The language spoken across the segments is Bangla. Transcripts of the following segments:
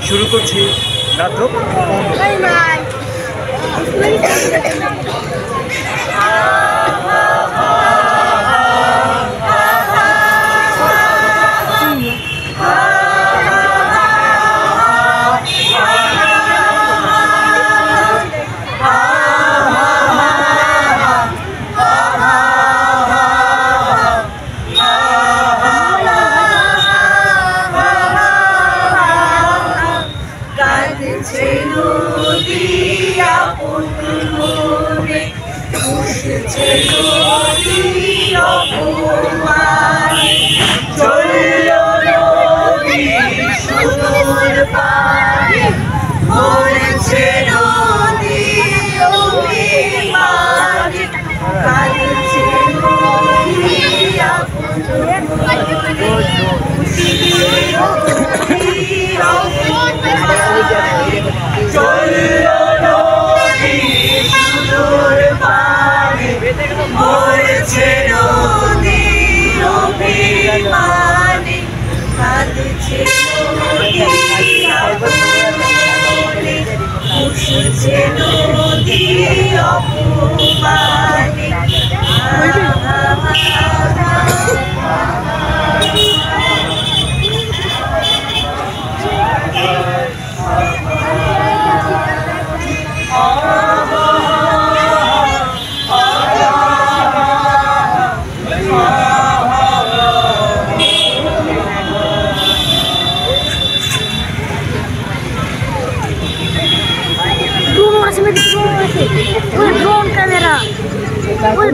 শুরু করছি নাটক।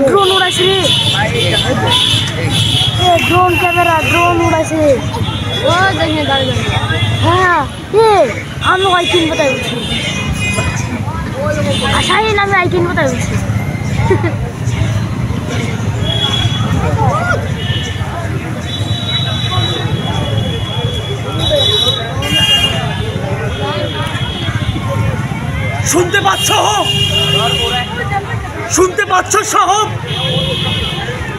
ड्रोन उड़ाइছে ड्रोन कैमरा ड्रोन उड़ाइছে ओ देखिए गाड़ी हां ये हम लोग आइकन बताए अच्छा ही नाम आइकन बताए শুনতে পাচ্ছ? শুনতে পাচ্ছ সাহব?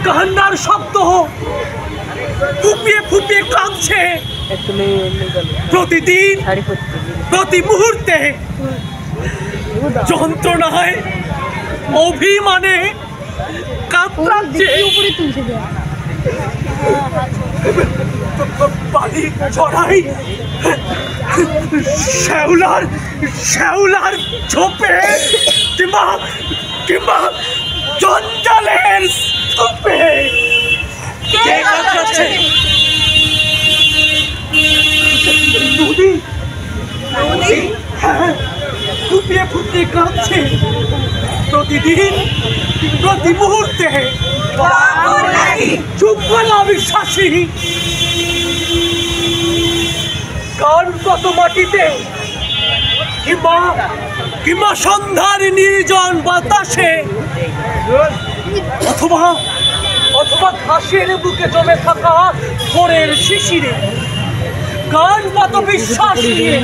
কান্নার শব্দ ফুপিয়ে ফুপিয়ে কাঁদছে প্রতিদিন, প্রতি মুহূর্তে যন্ত্রণায়, অভিমানে কাতরাচ্ছে। বালি চড়াই শ্যাওলার শ্যাওলার ঝোপে কিংবা কিংবা জঞ্জালের স্তূপে কে কাঁদছে? নদী, নদী হ্যাঁ, ফুটিয়ে ফুটিয়ে কাঁদছে প্রতিদিন, প্রতি মুহূর্তে। চুপ বলা বিশ্বাসী, কান কত মাটিতে কিংবা কিংবা সন্ধ্যার নির্জন বাতাসে, অথবা অথবা ঘাসের বুকে জমে থাকা ভোরের শিশিরে, কান কত বিশ্বাস নিয়ে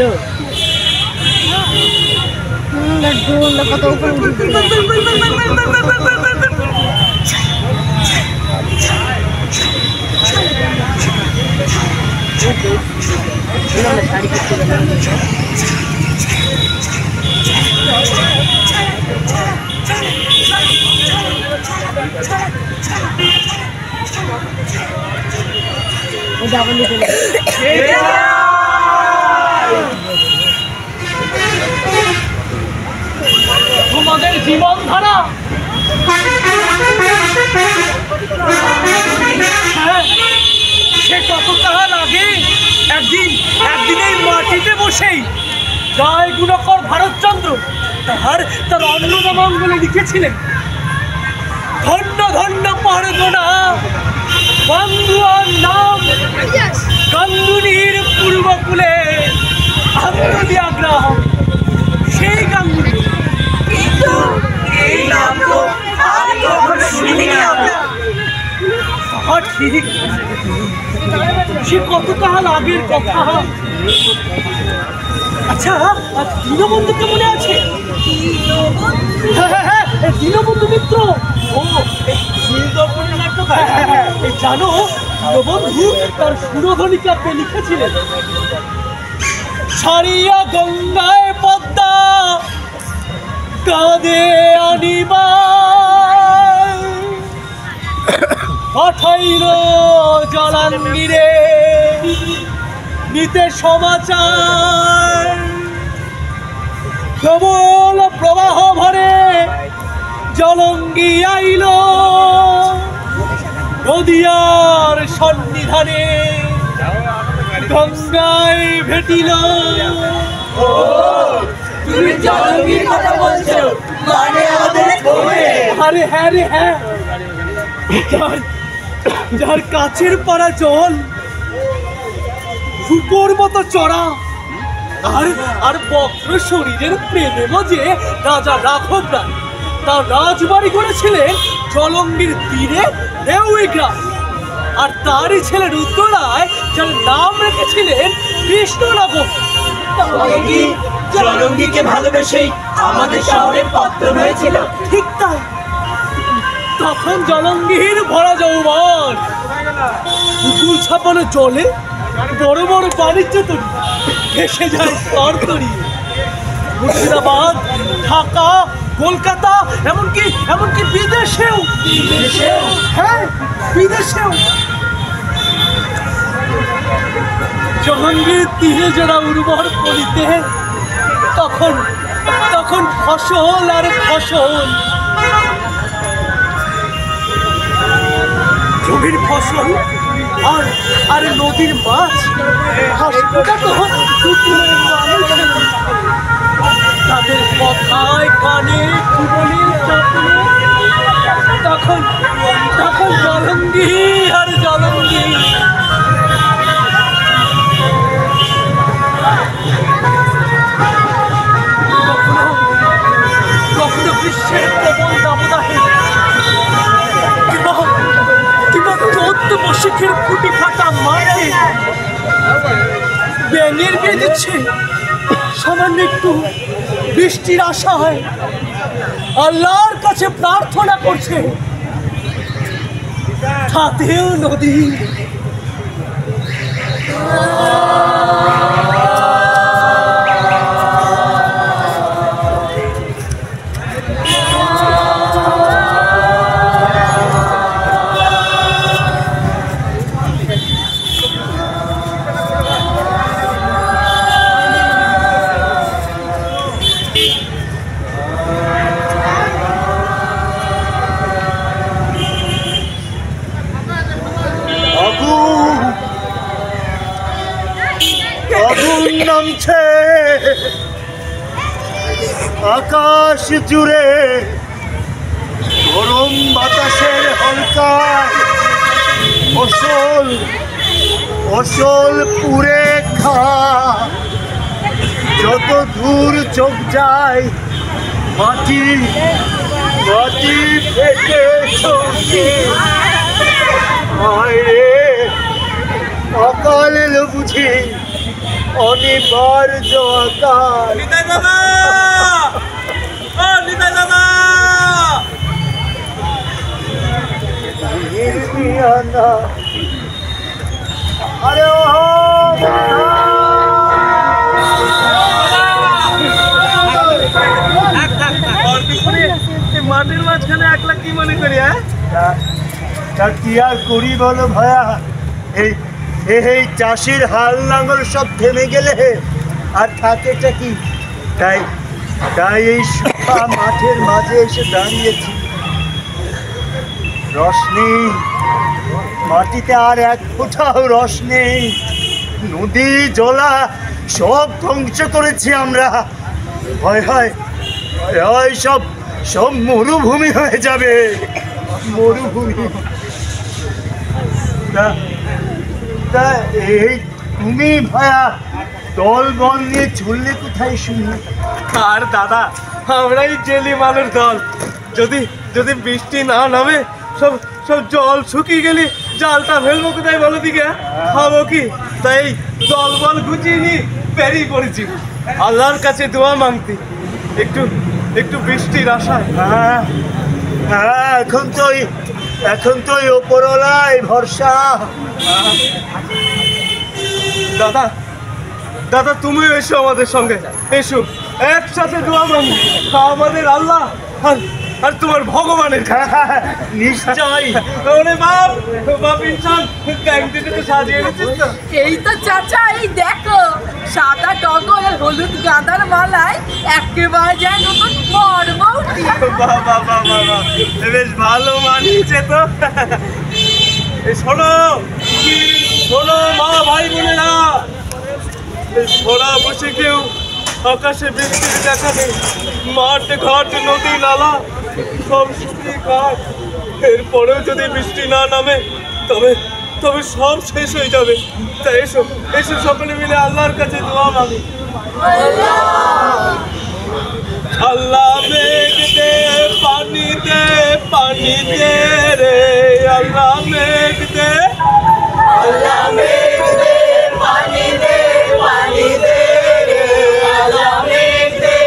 তোমাদের জীবন ধারা সে কতকাল আগে একদিন মাটিতে বসেই জয় গুণকর ভারতচন্দ্র তার অন্নদামঙ্গলে লিখেছিলেন, ধন্য ধন্য পারগনা বন্ধুয়ার নাম গাঙ্গুলির পূর্বকুলে আত্মদিয়াগ্রাম। সেই গাঙ্গুলি কিন্তু এই নাম তো শুনিনি আমরা। ঠিক, সে কতকাল আগের কথা। আচ্ছা, দীনবন্ধু কে মনে আছে? হ্যাঁ, দীনবন্ধু মিত্র। ও জানো, দীনবন্ধু তার সুরধ্বনি কাব্যে লিখেছিলেন, ছাড়িয়া গঙ্গায় পদ্মা কাঁদে আনিবা পাঠাইল জলাঙ্গিরে নিতে সমাচার। প্রবল প্রবাহ ভরে জলঙ্গি আইল নদিয়ার সন্নিধানে গঙ্গায় ভেটিল। তুমি জলঙ্গির কথা বলছো, মানে আমাদের বউয়ে? আরে হ্যাঁ রে হ্যাঁ, যার কাছের পাড়া জল রূপোর মতো চড়া আর আর বক্র শরীরের প্রেমে মজে রাজা রাঘব রায় তার রাজবাড়ি করেছিলেন জলঙ্গির তীরে দেউই গ্রাম। আর তারই ছেলে রুদ্ররায় যার নাম রেখেছিলেন কৃষ্ণনগর। জলঙ্গিকে ভালোবেসেই আমাদের শহরের পত্তন হয়েছিল। ঠিক তাই, তখন জলঙ্গির ভরা যৌবন পুকুর ছাপানো জলে বড় বড় বাণিজ্য তরি ভেসে যায় তার তরিয়ে। মুর্শিদাবাদ, ঢাকা, কলকাতা, এমনকি বিদেশেও। হ্যাঁ, বিদেশেও। জলঙ্গির তীরে যারা উর্বর করিতে তখন ফসল আর ফসল, জমির ফসল আর নদীর মাছ তাদের কথায় কানে জীবনের চাপনে তখন জলঙ্গি আর জলঙ্গি। কখনো গ্রীষ্মের প্রবল দাবদাহে কিংবা চোদ্দ বর্ষিকের ফুটি ফাটা মাঠে ব্যাঙের বেঁধেছে সামান্য একটু বৃষ্টির আশায় আল্লাহর কাছে প্রার্থনা করছে। তাতেও নদী নামছে আকাশ জুড়ে, গরম বাতাসের হলকায় ফসল পুড়ে খা। যত দূর চোখ যায় মাটি ফেটে চোখে। রে অকাল এলো বুঝি অনিবার্য আকাল। আরে মাটির মাঝখানে একলা কি মনে করি? কি আর করি বলো ভায়া, এই চাষির হাল লাঙ্গল সব থেমে গেলে আর থাকেটা কি? তাই এই শুকা মাঠের মাঝে এসে দাঁড়িয়েছি। রস নেই মাটিতে, আর এক ফোঁটাও রস নেই। নদী জলা সব ধ্বংস করেছি আমরা। ভয় হয় সব মরুভূমি হয়ে যাবে, মরুভূমি। তা এই তুমি ভায়া দল বল নিয়ে চললে কোথায় শুনি? আর দাদা, আমরাই জেলি মালের দল। যদি বৃষ্টি না নামে সব জল শুকিয়ে গেলে জালটা ফেলবো কোথায় বলো দিকে? খাবো কি? তাই দল বল গুছিয়ে নিয়ে বেরিয়ে পড়েছি আল্লাহর কাছে দোয়া মাংতে, একটু বৃষ্টির আশায়। হ্যাঁ, এখন তো ওপরওয়ালাই ভরসা। দাদা, দাদা তুমিও এসো আমাদের সঙ্গে, এসো একসাথে দোয়া মানি আমাদের আল্লাহ আর তোমার ভগবানের কাছে। নিশ্চয়। ওরে বাপ বাপ ইনসান ক্যান্টিনে তো সাজিয়ে এনেছিস তো? এই তো চাচা, এই দেখো সাদা টগর আর হলুদ গাঁদার মালায় একেবারে যেন নতুন বরবৌটি। বাবা বাবা বাবা বেশ ভালো মানিয়েছে তো। এই শোনো শোনো মা ভাই বোনেরা, ঘোড়া বসে কেউ আকাশে বৃষ্টির দেখা নেই, মাঠ ঘাট নদী নালা সব শুকিয়ে ঘাট। এরপরেও যদি বৃষ্টি না নামে তবে তবে সব শেষ হয়ে যাবে। তাই এসো এসো সকলে মিলে আল্লাহর কাছে দোয়া মাগি। আল্লাহ মেঘ দে পানি দে পানি দে রে, আল্লাহ মেঘ দে, আল্লাহ মেঘ দে পানি দে পানি দে রে, আল্লাহ মেঘ দে।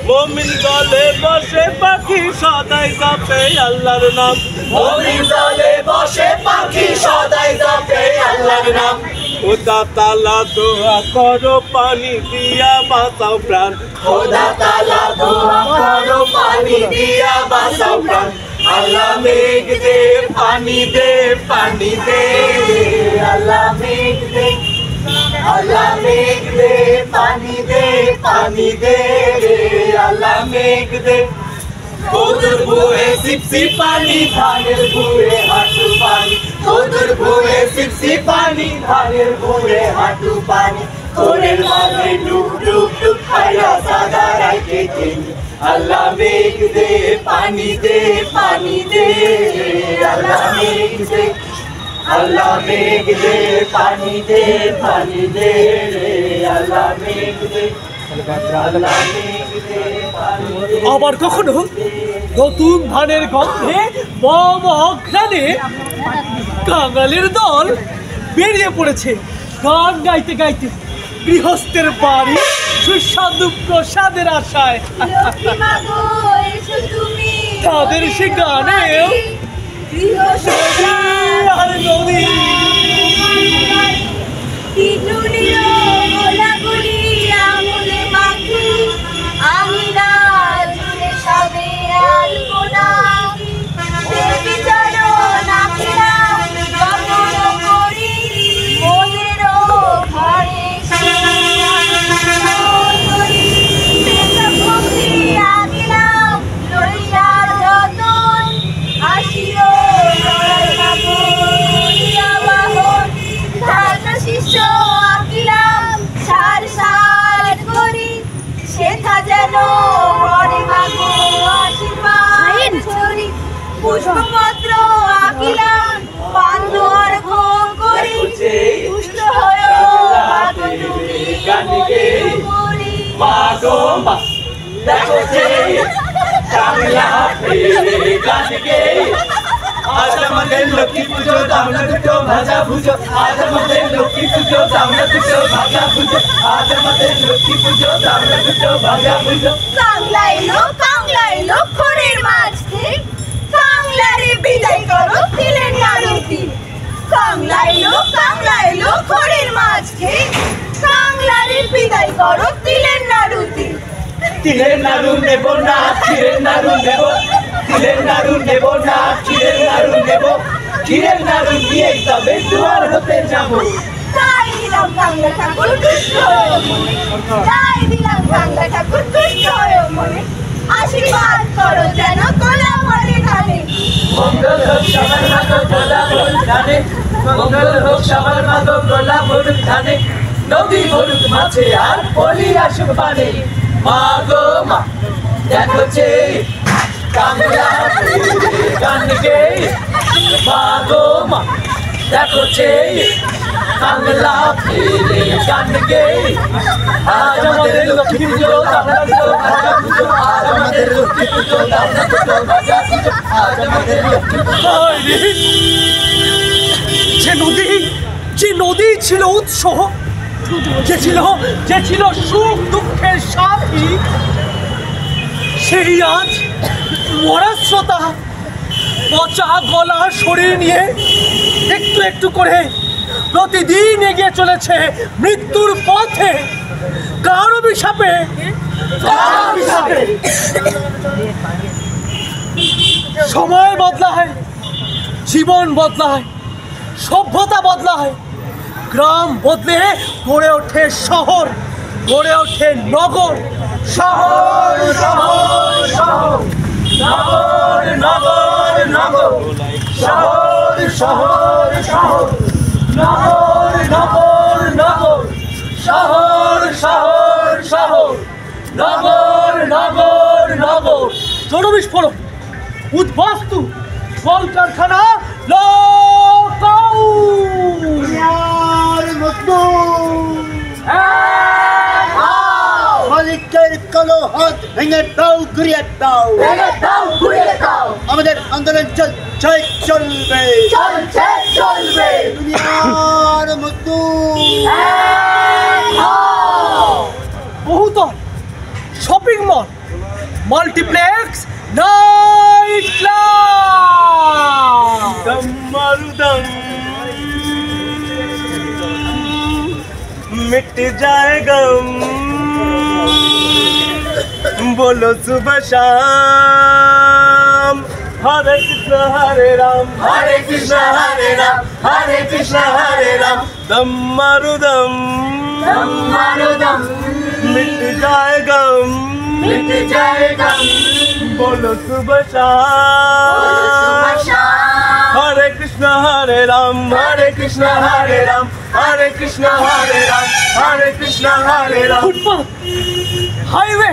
মুমিন দলে বসে পাখি সদাই জপে আল্লাহর নাম, মুমিন দলে বসে পাখি সদাই জপে আল্লাহর নাম। খোদা তাআলা দোয়া করো পানি দিয়া বাঁচাও প্রাণ, খোদা তাআলা দোয়া করো পানি দিয়া বাঁচাও প্রাণ। আল্লাহ মেঘ দে পানি দে পানি দে রে, আল্লাহ মেঘ দে, আল্লাহ মেঘ দে পানি দে পানি দে রে, আল্লাহ মেঘ দে। তোদের ভুয়ে সিপসি পানি, ধানের ভুয়ে হাঁটু পানি, তোদের ভুয়ে সিপসি পানি, ধানের ভুয়ে হাঁটু পানি। তোরের মাঝে ডুব ডুব ডুব খাইয়া সাদা রাইতে খেলি। আল্লাহ মেঘ দে পানি দে পানি দে রে, আল্লাহ মেঘ দে, আল্লাহ মেঘ দে পানি দে পানি দে রে, আল্লাহ মেঘ দে, আল্লাহ মেঘ দে পানি দে। আবার কখনো নতুন ধানের গন্ধে বম অঘ্রাণে কাঙালের দল বেরিয়ে পড়েছে গান গাইতে গাইতে গৃহস্থের বাড়ি সুস্বাদু প্রসাদের আশায়। তাদের সে গানেও আর নদী পুষ্পপত্র আঁকিলাম পান্দর ভোগ করি, তুষ্ট হয়ে তুমি গানকে করি। মা গো মা দেখো যে কামলা ফেরে গানকে, আজ আমাদের লক্ষ্মী পুজো দাও না দুটো ভাজা ভুজো, আজ আমাদের লক্ষ্মী পুজো দাও না দুটো ভাজা ভুজো, আজ আমাদের লক্ষ্মী পুজো দাও না দুটো ভাজা ভুজো। কাংলা এলো খড়ের মাঝে, কাংলারে বিদায় করো তিলের নাড়ুতি। কাংলা এলো খড়ের মাঝে, কাংলারে বিদায় করো তিলের নাড়ুতি। তিলের নাড়ু নেব না ক্ষীরের নাড়ু নেব, তিলের নাড়ু নেব না ক্ষীরের নাড়ু নেব, ক্ষীরের নাড়ু নিয়ে তবে দুয়ার হতে যাব। তাই দিলাম কাংলা ঠাকুর দুষ্ট হয়ে মনে, তাই দিলাম কাংলা ঠাকুর দুষ্ট হয়ে মনে। আশীর্বাদ করো যেন কোলা ভরে ধানে, মঙ্গল হোক সবার মাতো কোলা ভরুক ধানে, মঙ্গল হোক সবার মাতো কোলা ভরুক ধানে। নদী ভরুক মাছে আর পলি আসুক পানে। মা গো মা দেখো যে কাংলা ফেরে গানকে, মা গো মা দেখো যে কাংলা ফেরে গানকে। আজ আমাদের লক্ষ্মী পুজো দাও না দুটো ভাজা ভুজো, আজ আমাদের লক্ষ্মী পুজো দাও না দুটো ভাজা ভুজো, আজ আমাদের লক্ষ্মী পুজো। যে নদী ছিল উৎস, যে ছিল সুখ দুঃখের সাথী, সেই আজ মরাশ্রতা পচা গলা শরীর নিয়ে একটু একটু করে প্রতিদিন এগিয়ে চলেছে মৃত্যুর পথে। কার অভিশাপে? সময় বদলায়, জীবন বদলায়, সভ্যতা বদলায়, গ্রাম বদলে গড়ে ওঠে শহর, গড়ে ওঠে নগর। শহর শহর শহর, নগর নগর নগর, শহর শহর শহর, নগর নগর নগর, শহর শহর শহর, নগর নগর নগর। জনবিস্ফোরণ, উদ্বাস্তু, কলকারখানা, মালিকের কালো হাত ভেঙে দাও, ঘুরিয়ে দাও, আমাদের আন্দোলন চলছে, চলবে, চলবে। দুনিয়ার মজদুর। বহুতল, shopping mall, multiplex, night club. दम मारू दम मिट जाए गम, बोलो सुबह शाम, हरे कृष्ण हरे राम, हरे कृष्ण हरे राम, हरे कृष्ण हरे राम। दम मारू दम मारो दम, मिट जाए गम, मिट जाएगा बोलो सुबह शाम, Hare Krishna Hare Ram, Hare Krishna Hare Ram, Hare Krishna Hare Ram, Hare Krishna Hare Ram. Footpath, highway,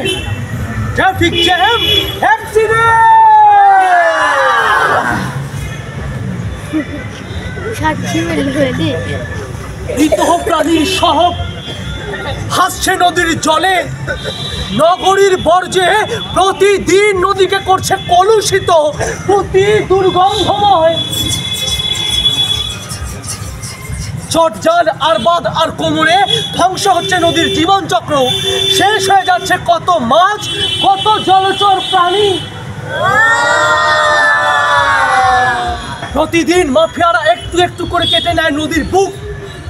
traffic jam, accident. সাক্ষী বের দে। ইতহ প্রাণীর সহ হাসছে নদীর জলে, নগরীর বর্জ্যে প্রতিদিন নদীকে করছে কলুষিত, অতি দুর্গন্ধময়। চটজাল, আরবাদ আর কোমরে ধ্বংস হচ্ছে নদীর জীবনচক্র, শেষ হয়ে যাচ্ছে কত মাছ, কত জলচর প্রাণী। প্রতিদিন মাফিয়ারা একটু একটু করে কেটে নেয় নদীর বুক,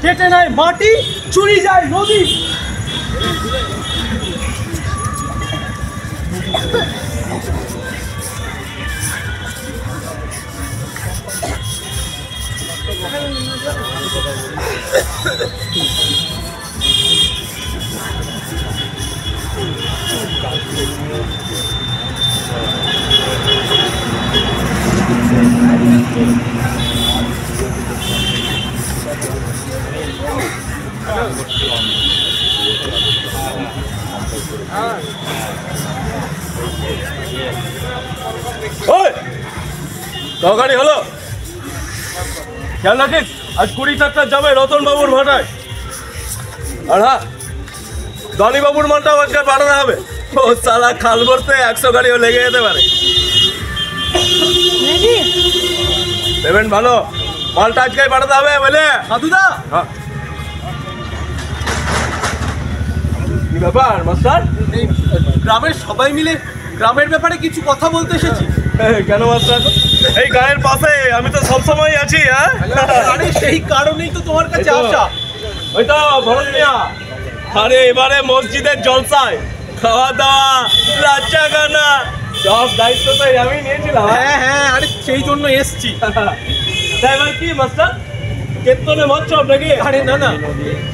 কেটে নেয় মাটি, চুরি যায় নদী। গাড়ি হলো খেয়াল রাখিস, আজ 20 টাকা যাবে রতন বাবুর ভাটায়। আর হ্যাঁ, ধনী বাবুর মালটাও আজকে পাঠানো হবে। ও সালা খাল ভরতে 100 গাড়িও লেগে যেতে পারে। পেমেন্ট ভালো, মালটা আজকেই পাঠাতে হবে বলে। সাধুদা, হ্যাঁ, কি ব্যাপার মাস্টার? এই গ্রামের সবাই মিলে গ্রামের ব্যাপারে কিছু কথা বলতে এসেছি। কেন মাস্টার? এই গায়ের পাশে আমি তো সবসময় আছি। হ্যাঁ, আরে সেই কারণেই তো তোমার কাছে আসা। ওই তো ভরত মিয়া, আরে এবারে মসজিদের জলসায় খাওয়া দাওয়া, লাচা গানা সব দায়িত্ব তো আমি নিয়েছিলাম। হ্যাঁ হ্যাঁ, আরে সেই জন্য এসছি। তাই এবার কি মাস্টার, কেতনে মচ্ছব নাকি? আরে না না,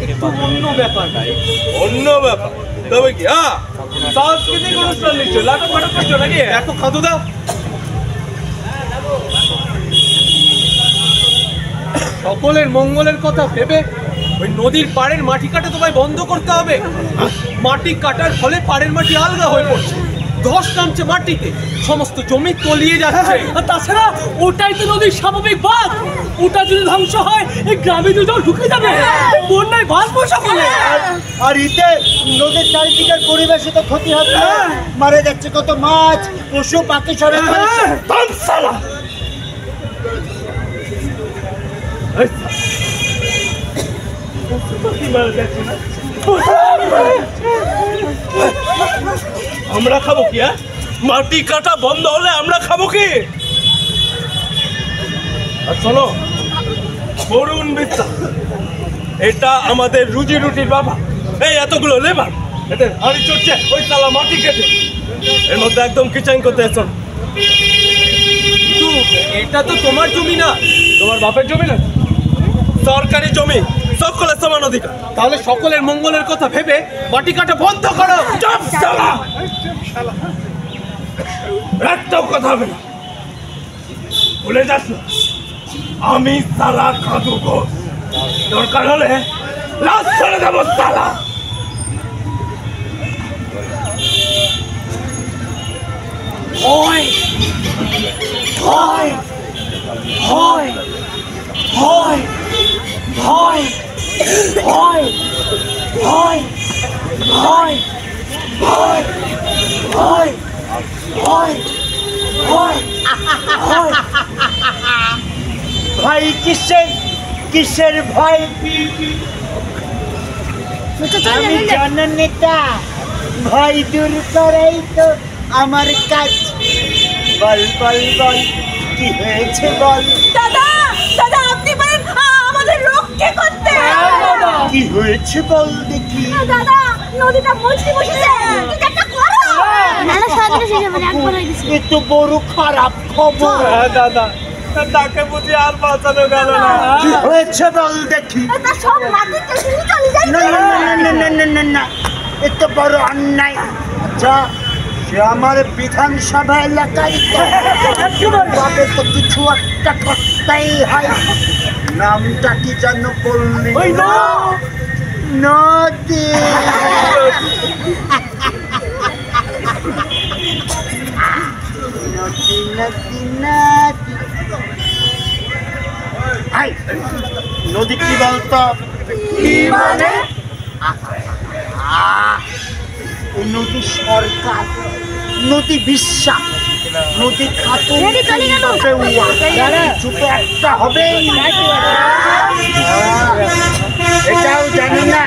একটু অন্য ব্যাপার। অন্য ব্যাপার? তবে কি হ্যাঁ, সাংস্কৃতিক অনুষ্ঠান নিশ্চয়, লাটক ফাটক করছো নাকি? দেখো খাদুদা, সকলের মঙ্গলের কথা ভেবে ওই নদীর পাড়ের মাটি কাটা তোমায় বন্ধ করতে হবে। মাটি কাটার ফলে পাড়ের মাটি আলগা হয়ে পড়ছে, ধস নামছে মাটিতে, সমস্ত জমি তলিয়ে যাচ্ছে। আর তাছাড়া ওটাই তো নদীর স্বাভাবিক বাঁধ, ওটা যদি ধ্বংস হয় এই গ্রামে তো জল ঢুকে যাবে, বন্যায় ভাসবো সকলে। আর এতে নদীর চারিদিকের পরিবেশে তো ক্ষতি হচ্ছে, মারা যাচ্ছে কত মাছ, পশু পাখি সরে আমরা খাবো কি? মাটি কাটা বন্ধ হলে আমরা খাবো কি? আর শোনো, বরুণ বিশ্বাস, এটা আমাদের রুজি রুটির বাবা। এই এতগুলো লেবার, এদের হাড়ি চড়ছে ওই তালা মাটি কেটে, এর মধ্যে একদম কিচাইন করতে এসো। কিন্তু এটা তো তোমার জমি না, তোমার বাপের জমি না, সরকারি জমি, সকলের সমান অধিকার। তাহলে সকলের মঙ্গলের কথা ভেবে মাটি কাটা বন্ধ করো। চুপ শালা! একটাও কথা হবে না, ভুলে যাস না আমি সালা কাদু ঘোষ। দরকার হলে লাশ ছেড়ে দেবো সালা। হয় হয় হয় হয় হয় হয় হয় হয় হয় হয় হয় হয় ভাই কিসের ভয়? আমি জননেতা, ভয় দূর করাই তো আমার কাজ। বল বল বল, কি হয়েছে বল? দাদা দাদা আপনি পারেন আমাদের রক্ষা করতে। কি হয়েছে বল দেখি। দাদা নদীটা মুচকি বসেছে, কিছু একটা করো। নানা সারাদিনে শেষ হবে না, একবার হয়ে গেছে। এ তো বড় খারাপ খবর। হ্যাঁ দাদা, তাকে বুঝি আর বাঁচানো গেল না। কি হয়েছে বল দেখি। এটা সব মাটি কেটে নিয়ে চলে যায়। না না না না না না না না, এ তো বড় অন্যায়। আচ্ছা, সে আমার বিধানসভা এলাকায় তবে তো কিছু একটা করতেই হয়। নামটা কি যেন বললি? নদী। নদী নদী নদী। এই, নদী কি বলতো? নদী সরকার, নদী বিশ্বাস, নদী খাতুন, কিছু তো একটা হবে। এটাও জানি না,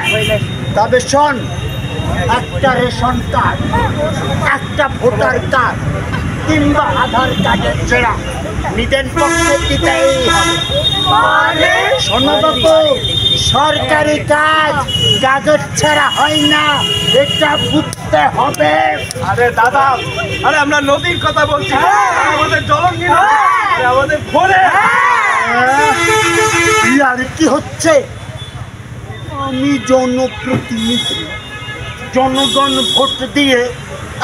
তবে শোন, একটা রেশন কার্ড, একটা ভোটার কার্ড কিংবা আধার কার্ডের জেরা নিজের পক্ষে দিতেই হবে। শোনো বাবু, সরকারি কাজ কাগজ ছাড়া হয় না, এটা বুঝতে হবে। আরে দাদা, আরে আমরা নদীর কথা বলছি, আমাদের জলঙ্গি, আমাদের ভোরে। আর কি হচ্ছে? আমি জনপ্রতিনিধি, জনগণ ভোট দিয়ে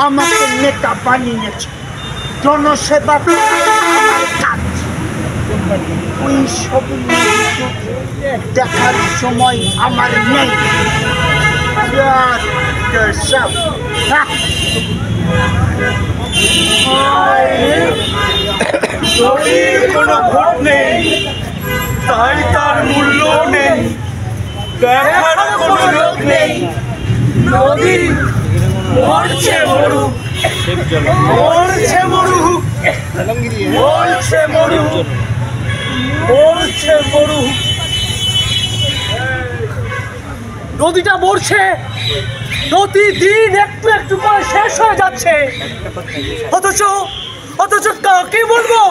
আমাকে নেতা বানিয়েছে, জনসেবা করা আমার কাজ। ওই সব দেখার সময় আমার নেই। নদীর কোনো ভোট নেই, তাই তার মূল্য নেই, দেখার কোনো লোক নেই। নদী মরছে মরুক, মরছে মরুক, মরছে মরুক, মরছে মরুক। নদীটা মরছে, প্রতিদিন একটু একটু করে শেষ হয়ে যাচ্ছে, অথচ অথচ কাকে বলবো?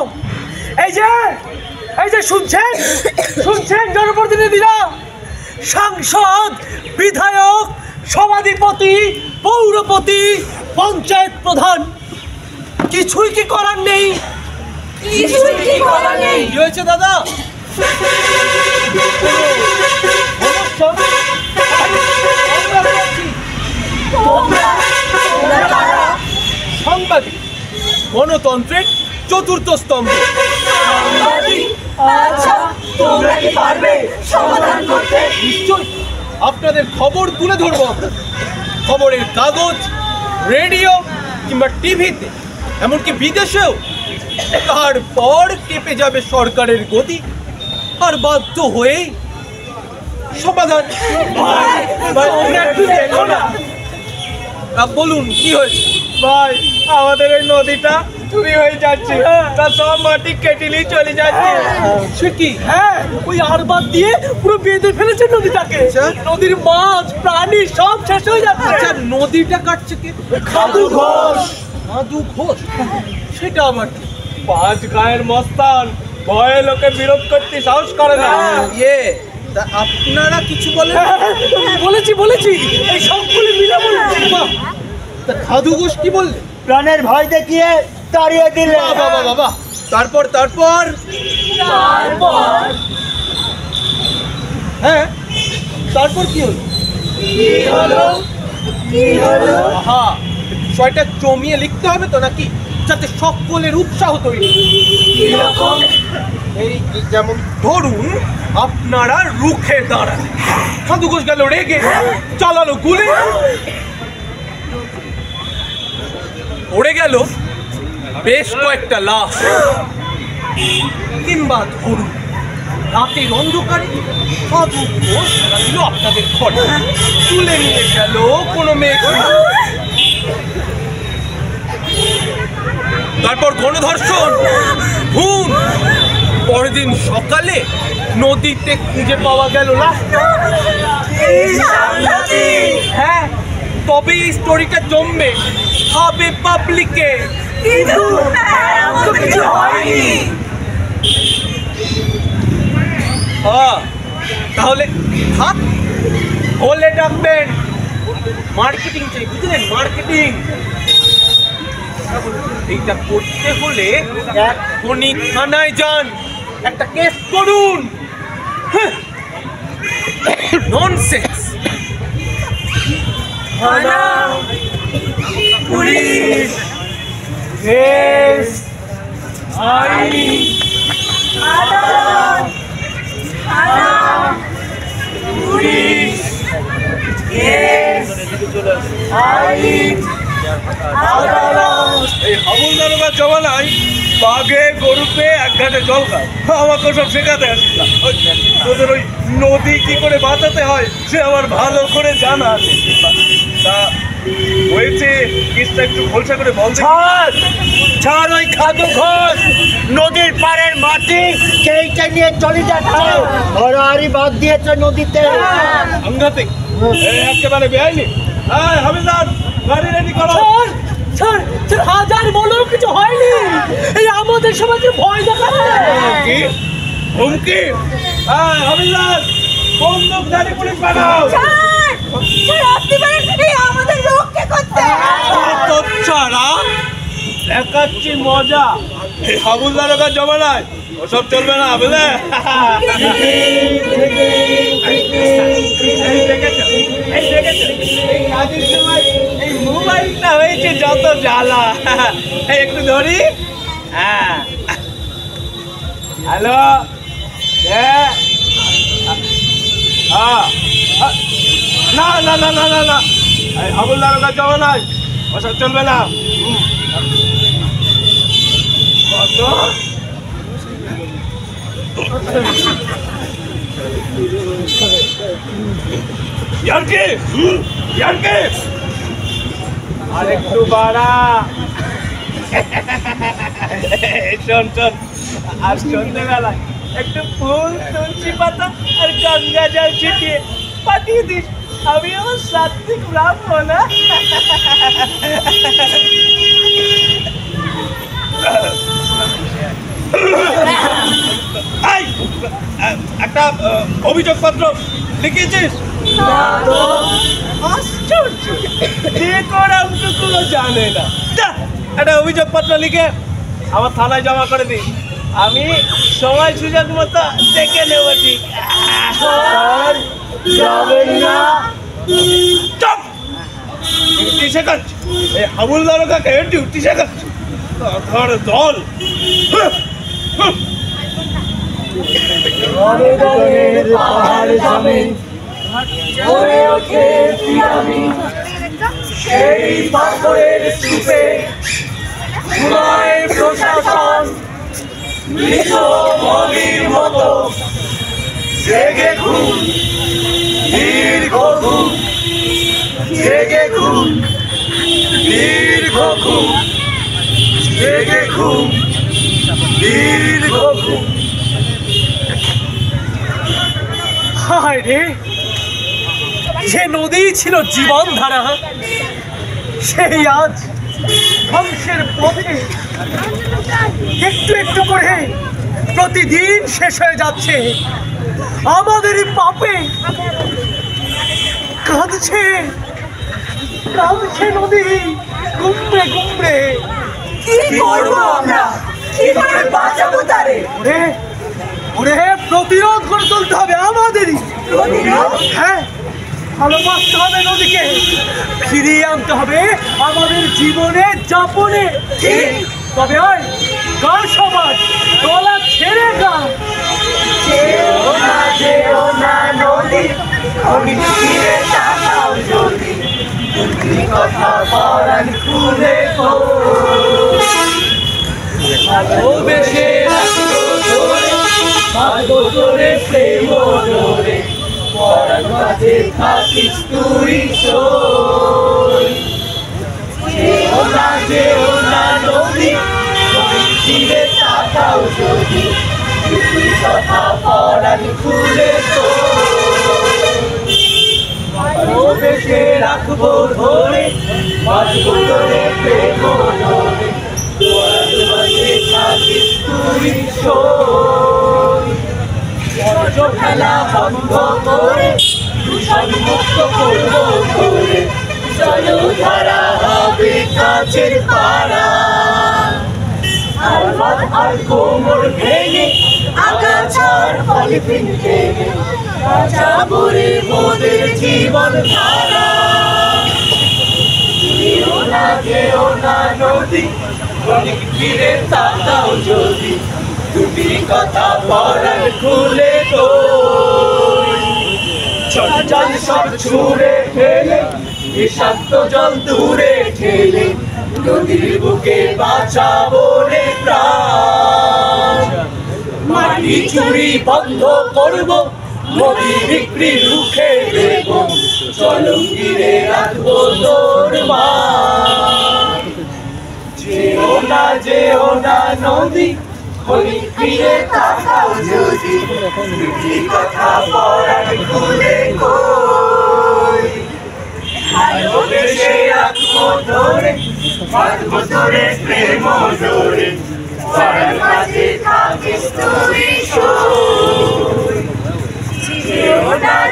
এই যে শুনছেন শুনছেন জনপ্রতিনিধিরা, সাংসদ, বিধায়ক, সভাধিপতি, পৌরপতি, পঞ্চায়েত প্রধান, কিছুই কি করার নেই? কিছুই কি করার নেই। কি হয়েছে দাদা? সাংবাদিক, গণতন্ত্রের চতুর্থ স্তম্ভ। আচ্ছা তোমরা কি পারবে সমাধান করতে? নিশ্চয়ই আপনাদের খবর তুলে ধরবো আমরা, খবরের কাগজ, রেডিও কিংবা টিভিতে, এমনকি বিদেশেও। তারপর কেঁপে যাবে সরকারের গতি, আর বাধ্য হয়েই সমাধান। বলুন কি হয়েছে? ভাই, আমাদের এই নদীটা চুরি হয়ে যাচ্ছে, তা সব মাটি কেটে নিয়ে চলে যাচ্ছে। সে কি? হ্যাঁ, ওই আরবাদ দিয়ে পুরো বেঁধে ফেলেছে নদীটাকে। নদীর মাছ, প্রাণী সব শেষ হয়ে যাচ্ছে। আচ্ছা, নদীটা কাটছে কে? কাদু ঘোষ। কাদু ঘোষ? সেটা আবার কি? 5 গায়ের মস্তান ভয়ে লোকে বিরোধ করতে সাহস করে না। ইয়ে তা আপনারা কিছু বলেন? বলেছি এই সবগুলো মিলে বলেছি। বাহ, তা খাদু ঘোষ কি বললে? প্রাণের ভয় দেখিয়ে তাড়িয়ে দিলে। বাবা তারপর হ্যাঁ তারপর কি হলো? হ্যাঁ, বিষয়টা জমিয়ে লিখতে হবে তো নাকি, যাতে সকলের উৎসাহ তৈরি হয়। এই যেমন ধরুন আপনারা রুখে দাঁড়ালেন, সাধু ঘোষ গেল রেগে, চালালো গুলি, পড়ে গেল বেশ কয়েকটা লাশ। কিংবা ধরুন রাতের অন্ধকারে সাধু ঘোষ দিল আপনাদের ঘরে, তুলে নিয়ে গেল কোনো মেয়ে। তারপর গণধর্ষণ, খুন, পরের দিন সকালে নদীতে খুঁজে পাওয়া গেল লাশ। হ্যাঁ, তবে এই স্টোরিটা জমবে, হবে পাবলিকে। তাহলে থাক, হলে ডাকবেন। মার্কেটিং চাই, বুঝলেন? মার্কেটিং এইটা করতে হলে এখনই থানায় যান, একটা কেস করুন। ননসেন্স। থানা, পুলিশ, কেস, আইন, পুলিশ, কেস, আইন, এই হাবুলদারোগার জমানায় বাঘে গরুতে এক ঘাটে জল খায়, আমাকে সব শেখাতে আসিস না। তোদের ওই নদী কি করে বাঁচাতে হয় সে আমার ভালো করে জানা আছে। তা হয়েছে কেসটা একটু খোলসা করে বল। ছাড় ওই খাদু ঘোষ, নদীর পাড়ের মাটি কেইটা নিয়ে চলে যাচ্ছে, হরাহারি বাদ দিয়েছে নদীতে। সাংঘাতিক, একেবারে বেআইনি। হাবিলদার, গাড়ি রেডি করো। স্যার হাজার বলেও কিছু হয়নি, এই আমাদের সমাজে ভয় দেখাচ্ছে। কি হুমকি? হাবিলদার, বন্দুক ধারি পুলিশ পাঠাও। আমাদের রক্ষে করতে ছাড়া দেখাচ্ছি মজা। এই হাবুলদারোগার জমানায় ওসব চলবে না, বুঝলে? এই মোবাইলটা হয়েছে যত জ্বালা। একটু ধরি। হ্যাঁ, হ্যালো, না না না না না না, এই হাবুলদারোগার জমানায় ওসব চলবে না। আর একটু বাড়া। শোন, আর সন্ধ্যেবেলায় একটু ফুল, তুলসী পাতা আর গঙ্গা জল ছিটিয়ে পাঠিয়ে দিস। আমি আমার সাত্বিক ব্রাহ্মণ। একটা অভিযোগপত্র লিখেছিস? আশ্চর্য, যে কোরআনটুকুও জানে না। একটা অভিযোগপত্র লিখে আমার থানায় জমা করে দিই, আমি সময় সুযোগ মতো দেখে নেব। ঠিক ডিউটি শেখাচ্ছি, এই হাবুলদারোগাকে ডিউটি শেখাচ্ছি। দল সেই পাথরের স্তূপে প্রশাসন মৃত মমির মতো জেগে ঘুম, দীর্ঘ ঘুম, জেগে ঘুম, দীর্ঘ ঘুম, জেগে ঘুম, দীর্ঘ ঘুম। হায় রে, যে নদী ছিল জীবন ধারা, সেই আজ ধ্বংসের পথে একটু একটু করে প্রতিদিন শেষ হয়ে যাচ্ছে। আমাদেরই পাপে কাঁদছে কাঁদছে নদী গুমড়ে গুমড়ে। কি করবো আমরা? কিভাবে বাঁচাবো তারে? ওরে ওরে প্রতিরোধ করে তুলতে হবে আমাদেরই। প্রতিরোধ? হ্যাঁ, ভালোবাসতে হবে নদীকে, ফিরিয়ে আনতে হবে আমাদের জীবনে যাপনে। ঠিক। তবে আয় গান সমাজ গলা ছেড়ে গান। যেও না নদী, খনি ফিরে তাকাও যদি, তুমি কথা পরাণ খুলে ভালোবেসে রাখবো ধরে, বাঁধবো তোরে প্রেম ডোরে, পরাণ মাঝে থাকিস তুই সই। যেও না নদী, খনি ফিরে তাকাও যদি, তুমি কথা পরাণ খুলে ভালোবেসে রাখবো ধরে, বাঁধবো তোরে প্রেম ডোরে, পরাণ মাঝে থাকিস তুই সই। বজ্র খেলা বন্ধ করে, দূষণ মুক্ত করবো করে, জলধারা হবে কাছের পাড়া। আলবাত আর কোমর ভেঙে, আগাছার পলিথিন ভেঙে, বাঁচাবো রে মোদের জীবন ধারা। যেও না নদী, অনেক ফিরে তাকাও যদি, তুমি কথা পরাণ খুলে জল সব ছুঁড়ে ফেলে, বিষাক্ত জল দূরে ঠেলে, নদীর বুকে বাঁচাবো রে প্রাণ। মাটি চুরি বন্ধ করবো, নদী বিক্রি রুখে দেব, জলঙ্গিরে রাখবো তোর মান। যেও না নদী, খনি ফিরে তাকাও যদি, তুমি কথা পরাণ খুলে ভালোবেসে রাখবো ধরে, বাঁধবো তোরে প্রেম ডোরে, পরাণ মাঝে থাকিস তুই সই।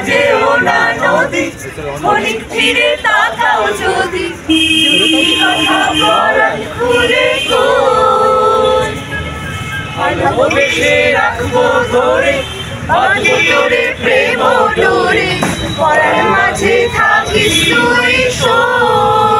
যেও না নদী, খনি ফিরে তাকাও যদি, তুমি কথা পরাণ খুলে ভালোবেসে রাখবো ধরে, বাঁধবো তোরে প্রেম ডোরে, পরাণ মাঝে থাকিস তুই সই।